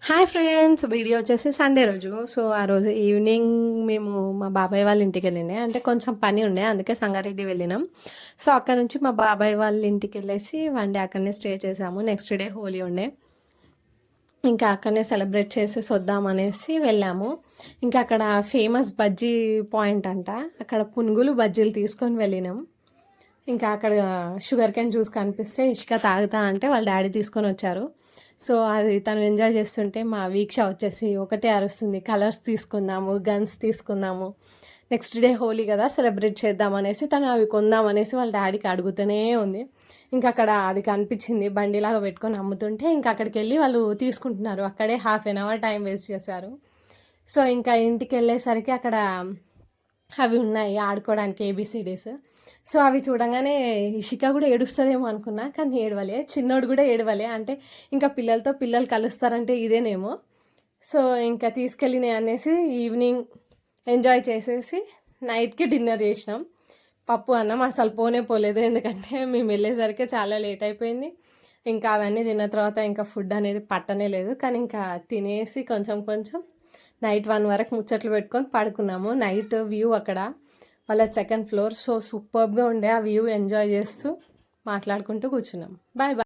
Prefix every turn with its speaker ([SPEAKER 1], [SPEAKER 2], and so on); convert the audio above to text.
[SPEAKER 1] Hi friends, video వచ్చేసి Sunday రోజు. So ఆ రోజు ఈవినింగ్ మేము మా బాబాయ్ వాళ్ళ ఇంటికి వెళ్ళినాయి. అంటే కొంచెం పని ఉండే, అందుకే సంగారెడ్డి వెళ్ళినాం. సో అక్కడ నుంచి మా బాబాయ్ వాళ్ళ ఇంటికి వెళ్ళేసి 1 డే అక్కడనే స్టే చేసాము. నెక్స్ట్ డే హోలీ ఉండే, ఇంకా అక్కడనే సెలబ్రేట్ చేసేసి వద్దామనేసి వెళ్ళాము. ఇంకా అక్కడ ఫేమస్ బజ్జీ పాయింట్ అంట, అక్కడ పునుగులు బజ్జీలు తీసుకొని వెళ్ళినాం. ఇంకా అక్కడ షుగర్ క్యాన్ జ్యూస్ కనిపిస్తే ఇష్క తాగుతా అంటే వాళ్ళ డాడీ తీసుకొని వచ్చారు. సో అది తను ఎంజాయ్ చేస్తుంటే మా వీక్ష వచ్చేసి ఒకటే అరుస్తుంది, కలర్స్ తీసుకుందాము, గన్స్ తీసుకుందాము, నెక్స్ట్ డే హోలీ కదా సెలబ్రేట్ చేద్దాం అనేసి తను అవి కొందామనేసి వాళ్ళ డాడీకి అడుగుతూనే ఉంది. ఇంకా అక్కడ అది కనిపించింది, బండిలాగా పెట్టుకొని అమ్ముతుంటే ఇంకా అక్కడికి వెళ్ళి వాళ్ళు తీసుకుంటున్నారు. అక్కడే ½ టైం వేస్ట్ చేశారు. సో ఇంకా ఇంటికి వెళ్ళేసరికి అక్కడ అవి ఉన్నాయి ఆడుకోవడానికి ఏబిసిడీస్. సో అవి చూడంగానే ఇషిక కూడా ఏడుస్తుందేమో అనుకున్నా, కానీ ఏడవలే. చిన్నోడు కూడా ఏడవలే. అంటే ఇంకా పిల్లలతో పిల్లలు కలుస్తారంటే ఇదేనేమో. సో ఇంకా తీసుకెళ్ళిన అనేసి ఈవినింగ్ ఎంజాయ్ చేసేసి నైట్కి డిన్నర్ చేసినాం. పప్పు అన్నం అసలు పోనే పోలేదు, ఎందుకంటే మేము వెళ్ళేసరికి చాలా లేట్ అయిపోయింది. ఇంకా అవన్నీ తిన్న తర్వాత ఇంకా ఫుడ్ అనేది పట్టనే లేదు. కానీ ఇంకా తినేసి కొంచెం కొంచెం నైట్ 1 వరకు ముచ్చట్లు పెట్టుకొని పడుకున్నాము. నైట్ వ్యూ అక్కడ వాళ్ళ 2nd ఫ్లోర్, సో సూపర్గా ఉండే. ఆ వ్యూ ఎంజాయ్ చేస్తూ మాట్లాడుకుంటూ కూర్చున్నాం. Bye bye.